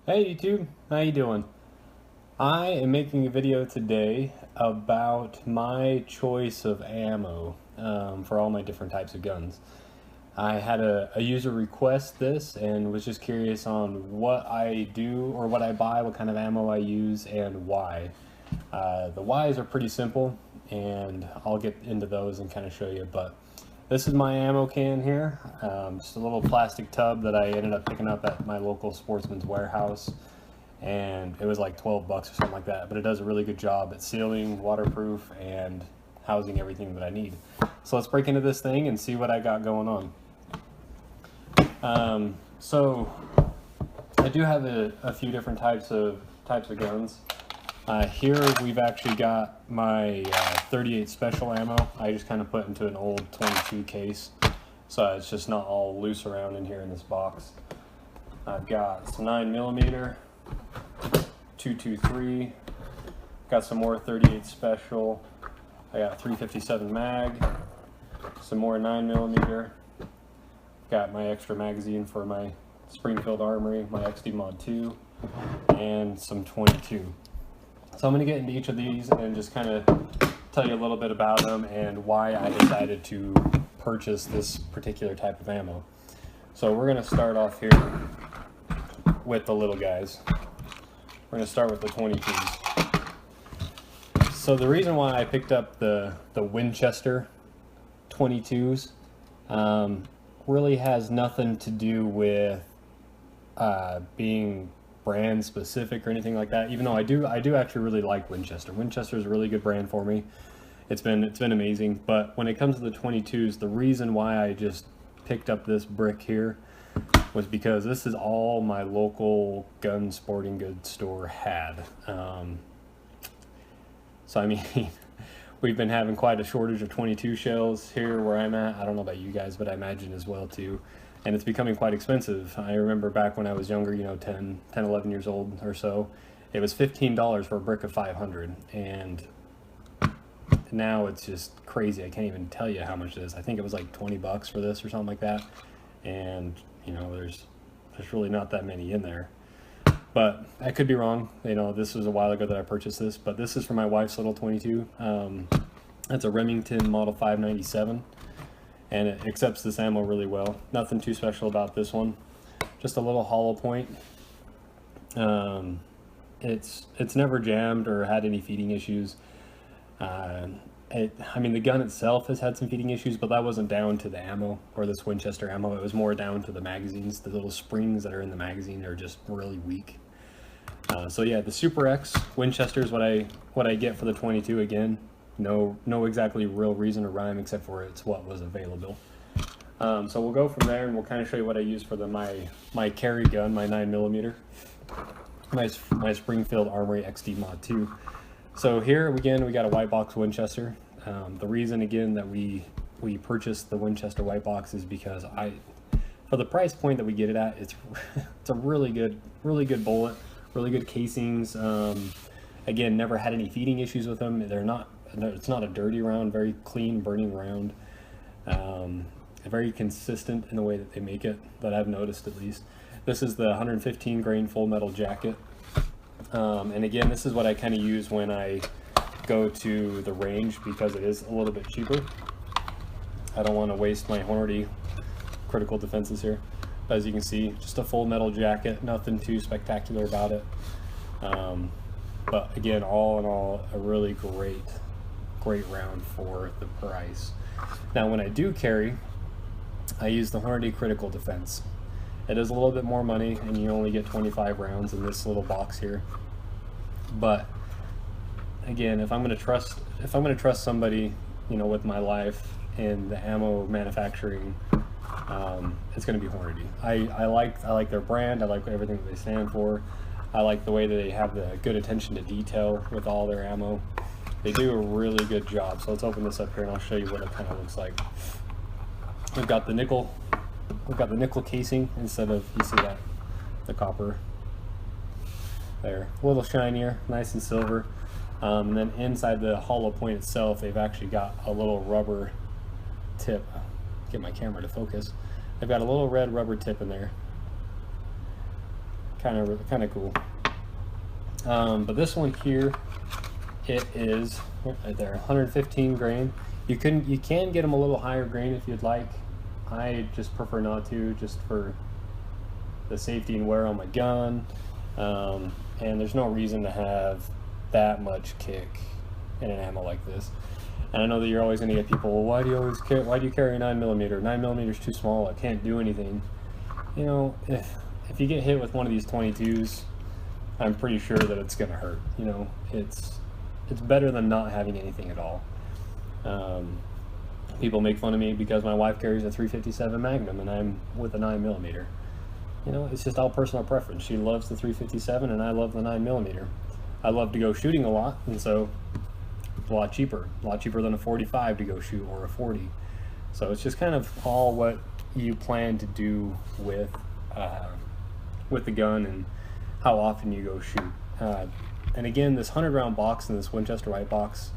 Hey YouTube, how you doing? I am making a video today about my choice of ammo for all my different types of guns. I had a user request this and was just curious on what I do or what I buy, what kind of ammo I use, and why. The whys are pretty simple, and I'll get into those and kind of show you, but this is my ammo can here, just a little plastic tub that I ended up picking up at my local Sportsman's Warehouse, and it was like 12 bucks or something like that, but it does a really good job at sealing, waterproof, and housing everything that I need. So let's break into this thing and see what I got going on. So I do have a few different types of guns. Here we've actually got my 38 special ammo. I just kind of put into an old 22 case, so it's just not all loose around in here in this box. I've got some 9mm, 223, got some more 38 special. I got 357 mag, some more 9mm. Got my extra magazine for my Springfield Armory, my XD Mod 2, and some 22. So I'm going to get into each of these and just kind of tell you a little bit about them and why I decided to purchase this particular type of ammo. So we're going to start off here with the little guys. We're going to start with the 22s. So the reason why I picked up the Winchester 22s really has nothing to do with being brand specific or anything like that, even though I do actually really like Winchester. Winchester is a really good brand for me. It's been amazing. But when it comes to the 22s, the reason why I just picked up this brick here was because this is all my local gun sporting goods store had. So I mean, we've been having quite a shortage of 22 shells here where I'm at. I don't know about you guys, but I imagine as well too. And it's becoming quite expensive. I remember back when I was younger, 10, 11 years old or so, it was $15 for a brick of 500. And now it's just crazy. I can't even tell you how much it is. I think it was like 20 bucks for this or something like that. And, there's really not that many in there. But I could be wrong. This was a while ago that I purchased this, but this is for my wife's little 22. That's a Remington Model 597. And it accepts this ammo really well. Nothing too special about this one. Just a little hollow point. It's never jammed or had any feeding issues. I mean, the gun itself has had some feeding issues, but that wasn't down to the ammo or this Winchester ammo. It was more down to the magazines. The little springs that are in the magazine are just really weak. So yeah, the Super X Winchester is what I get for the 22 again. No exactly real reason or rhyme except for it's what was available. So we'll go from there and we'll kind of show you what I use for my carry gun, my 9mm, my Springfield Armory XD Mod 2. So here again we got a white box Winchester. The reason again that we purchased the Winchester white box is because for the price point that we get it at, it's a really good bullet, really good casings. Again, never had any feeding issues with them. It's not a dirty round, very clean burning round. Very consistent in the way that they make it, that I've noticed at least. This is the 115 grain full metal jacket. And again, this is what I kind of use when I go to the range because it is a little bit cheaper. I don't want to waste my Hornady critical defenses here. But as you can see, just a full metal jacket, nothing too spectacular about it. But again, all in all, a really great round for the price. Now when I do carry, I use the Hornady critical defense. It is a little bit more money and you only get 25 rounds in this little box here. But again, if I'm going to trust somebody, with my life in the ammo manufacturing it's going to be Hornady. I like their brand. I like everything that they stand for. I like the way that they have the good attention to detail with all their ammo. They do a really good job. So let's open this up here and I'll show you what it kind of looks like. We've got the nickel casing instead of, you see that, the copper there. A little shinier, nice and silver. And then inside the hollow point itself, they've actually got a little rubber tip. Get my camera to focus. They've got a little red rubber tip in there. Kind of cool. But this one here, it is right there, 115 grain. You can get them a little higher grain if you'd like. I just prefer not to, just for the safety and wear on my gun. And there's no reason to have that much kick in an ammo like this. And I know that you're always going to get people, well, why do you carry a 9mm? 9mm is too small, it can't do anything. You know, if you get hit with one of these 22s, I'm pretty sure that it's going to hurt. You know, it's better than not having anything at all. People make fun of me because my wife carries a 357 Magnum and I'm with a 9mm. You know, it's just all personal preference. She loves the 357 and I love the 9mm. I love to go shooting a lot, and so it's a lot cheaper than a 45 to go shoot, or a 40. So it's just kind of all what you plan to do with the gun and how often you go shoot. And again, this 100-round box in this Winchester White box,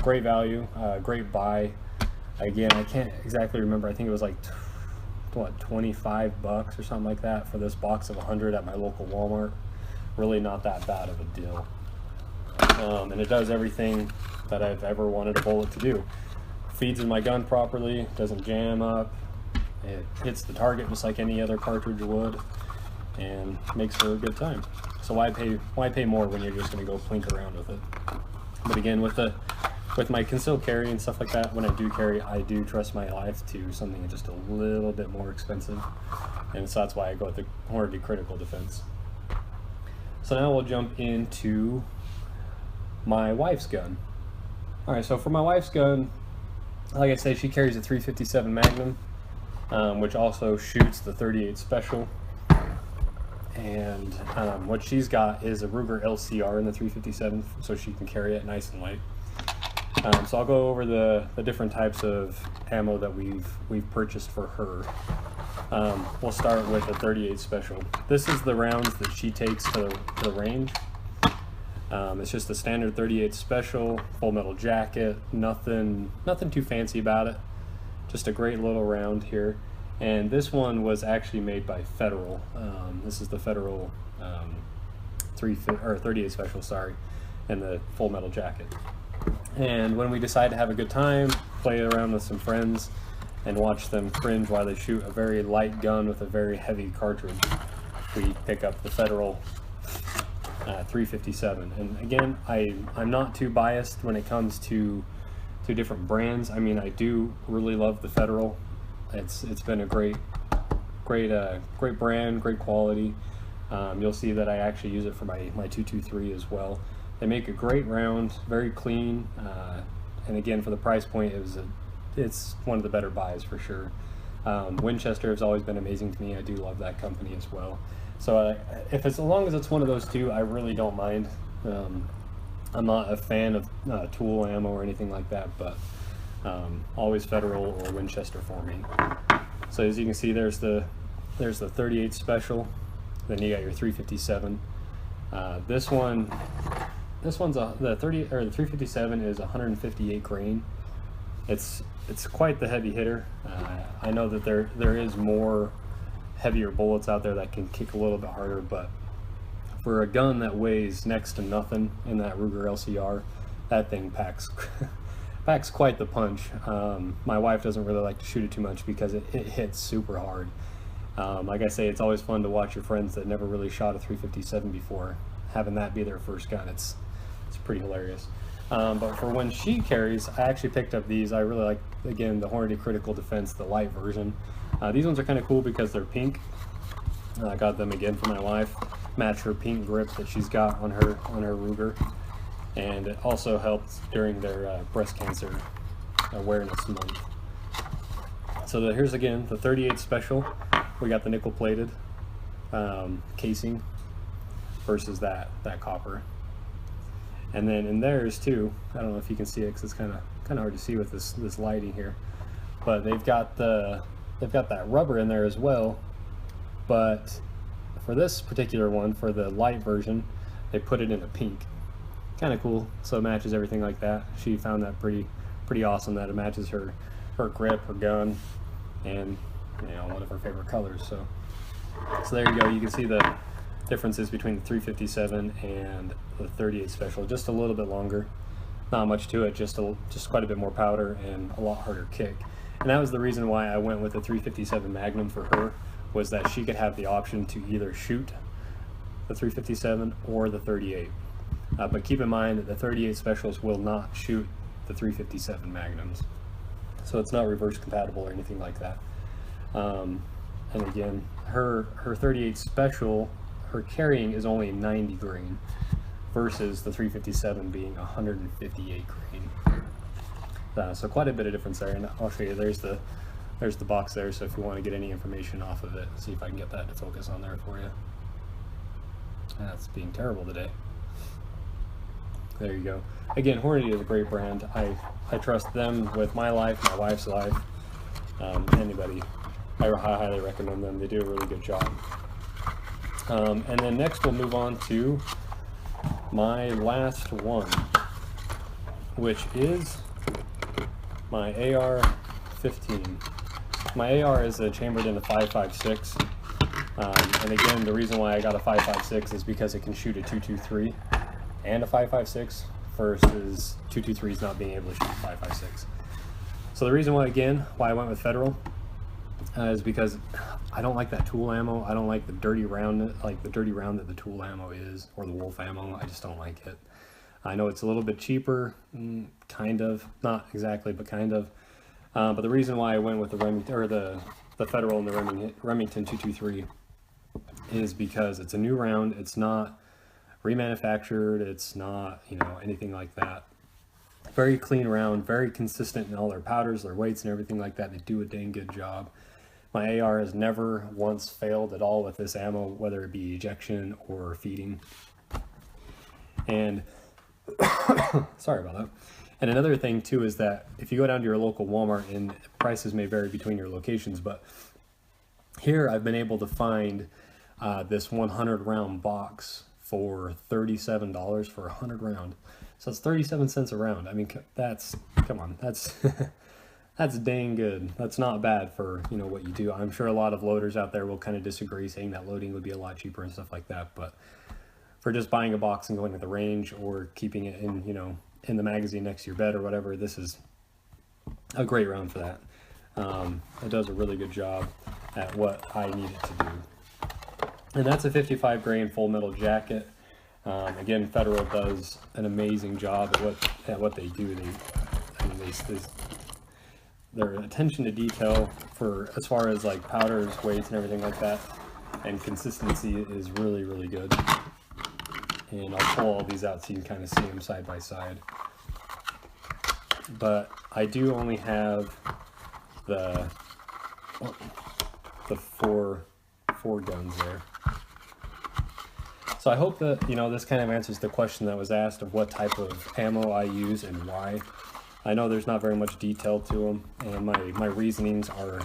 great value, great buy. Again, I can't exactly remember. I think it was like what, $25 or something like that for this box of 100 at my local Walmart. Really not that bad of a deal. And it does everything that I've ever wanted a bullet to do. Feeds in my gun properly, doesn't jam up, it hits the target just like any other cartridge would, and makes for a good time. So why pay more when you're just going to go plink around with it? But again, with my concealed carry and stuff like that, when I do carry, I do trust my life to something just a little bit more expensive, and so that's why I go with the Hornady Critical Defense. So now we'll jump into my wife's gun. Alright, so for my wife's gun, like I said, she carries a 357 Magnum, which also shoots the 38 Special. And what she's got is a Ruger LCR in the 357, so she can carry it nice and light. So I'll go over the different types of ammo that we've purchased for her. We'll start with the 38 Special. This is the rounds that she takes to the range. It's just a standard 38 Special, full metal jacket, nothing too fancy about it. Just a great little round here. And this one was actually made by Federal. This is the Federal 38 Special, sorry, and the full metal jacket. And when we decide to have a good time, play around with some friends, and watch them cringe while they shoot a very light gun with a very heavy cartridge, we pick up the Federal 357. And again, I'm not too biased when it comes to different brands. I mean, I do really love the Federal. It's been a great brand, great quality. You'll see that I actually use it for my 223 as well. They make a great round, very clean, and again, for the price point, it's one of the better buys for sure. Winchester has always been amazing to me. I do love that company as well. So as long as it's one of those two, I really don't mind. I'm not a fan of tool ammo or anything like that, but always Federal or Winchester for me. So as you can see, there's the 38 Special. Then you got your 357. The 357 is 158 grain. It's quite the heavy hitter. I know that there is more heavier bullets out there that can kick a little bit harder, but for a gun that weighs next to nothing in that Ruger LCR, that thing packs quite the punch. My wife doesn't really like to shoot it too much because it hits super hard. Like I say, it's always fun to watch your friends that never really shot a 357 before having that be their first gun. It's pretty hilarious. But for when she carries, I actually picked up these. I really like, again, the Hornady Critical Defense, the light version. These ones are kind of cool because they're pink. I got them again for my wife. Match her pink grip that she's got on her Ruger. And it also helps during their breast cancer awareness month. So here's again the 38 special. We got the nickel plated casing versus that copper. And then in theirs too, I don't know if you can see it because it's kind of hard to see with this lighting here, but they've got that rubber in there as well. But for this particular one, for the light version, they put it in a pink. Kind of cool, so it matches everything like that. She found that pretty awesome, that it matches her grip, her gun, and one of her favorite colors. So there you go. You can see the differences between the 357 and the 38 special. Just a little bit longer, not much to it, just quite a bit more powder and a lot harder kick. And that was the reason why I went with the 357 Magnum for her, was that she could have the option to either shoot the 357 or the 38. But keep in mind that the 38 specials will not shoot the 357 Magnums, so it's not reverse compatible or anything like that. And again, her 38 special, her carrying is only 90 grain versus the 357 being 158 grain. So quite a bit of difference there, and I'll show you. There's the box there, so if you want to get any information off of it, see if I can get that to focus on there for you. That's being terrible today. There you go. Again, Hornady is a great brand. I trust them with my life, my wife's life, anybody. I highly recommend them. They do a really good job. And then next we'll move on to my last one, which is my AR-15. My AR is chambered in a 5.56, and again, the reason why I got a 5.56 is because it can shoot a 223 and a 5.56 versus 223s not being able to shoot 5.56. So the reason why I went with Federal is because I don't like that tool ammo. I don't like the dirty round, that the tool ammo is, or the Wolf ammo. I just don't like it. I know it's a little bit cheaper, kind of, not exactly, but kind of. But the reason why I went with the Remington, or the Federal and the Remington 223 is because it's a new round. It's not remanufactured. It's not, anything like that. Very clean round, very consistent in all their powders, their weights, and everything like that. They do a dang good job. My AR has never once failed at all with this ammo, whether it be ejection or feeding. And sorry about that. And another thing too is that if you go down to your local Walmart, and prices may vary between your locations, but here I've been able to find this 100 round box for $37 for 100 round. So it's 37 cents a round. I mean, come on, that's that's dang good. That's not bad for what you do. I'm sure a lot of loaders out there will kind of disagree, saying that loading would be a lot cheaper and stuff like that. But for just buying a box and going to the range, or keeping it in in the magazine next to your bed or whatever, this is a great round for that. It does a really good job at what I need it to do. And that's a 55 grain full metal jacket. Again, Federal does an amazing job at what they do. Their attention to detail as far as like powders, weights, and everything like that, and consistency is really, really good. And I'll pull all these out so you can kind of see them side by side. But I do only have the four guns there. So I hope that this kind of answers the question that was asked of what type of ammo I use and why. I know there's not very much detail to them, and my reasonings are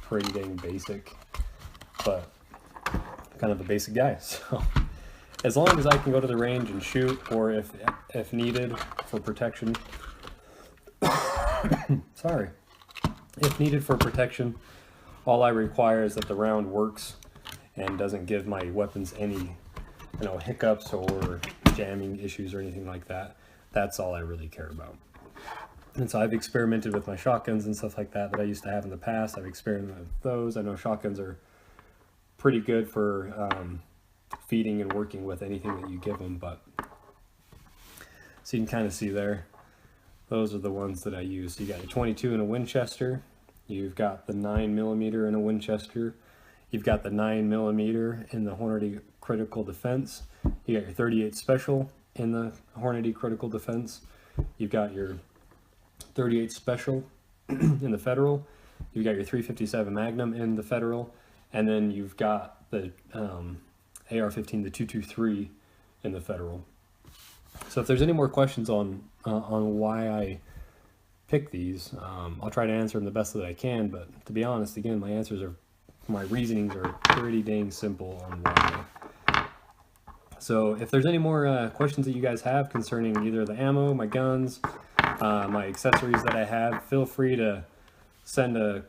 pretty dang basic, but I'm kind of a basic guy. So as long as I can go to the range and shoot, or if needed for protection, sorry, if needed for protection, all I require is that the round works and doesn't give my weapons any hiccups or jamming issues or anything like that. That's all I really care about. And so I've experimented with my shotguns and stuff like that I used to have in the past. I've experimented with those. I know shotguns are pretty good for feeding and working with anything that you give them, but so you can kind of see there, those are the ones that I use. So you got your 22 in a Winchester, you've got the 9mm in a Winchester, you've got the 9mm in the Hornady Critical Defense, you got your 38 Special in the Hornady Critical Defense, you've got your 38 Special in the Federal, You've got your 357 Magnum in the Federal, and then you've got the AR-15, the 223 in the Federal. So if there's any more questions on why I pick these, I'll try to answer them the best that I can, but to be honest, again, my reasonings are pretty dang simple on why. So if there's any more questions that you guys have concerning either the ammo, my guns, my accessories that I have, feel free to send a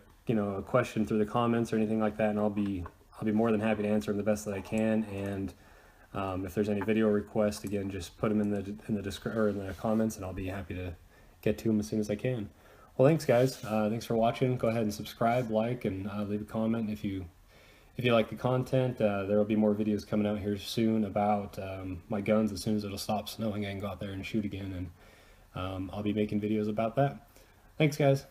question through the comments or anything like that, and I'll be more than happy to answer them the best that I can. And if there's any video requests, again, just put them in the comments, and I'll be happy to get to them as soon as I can. Well, thanks guys. Thanks for watching. Go ahead and subscribe, like, and leave a comment if you like the content. There will be more videos coming out here soon about my guns as soon as it'll stop snowing. I can go out there and shoot again, and I'll be making videos about that. Thanks guys.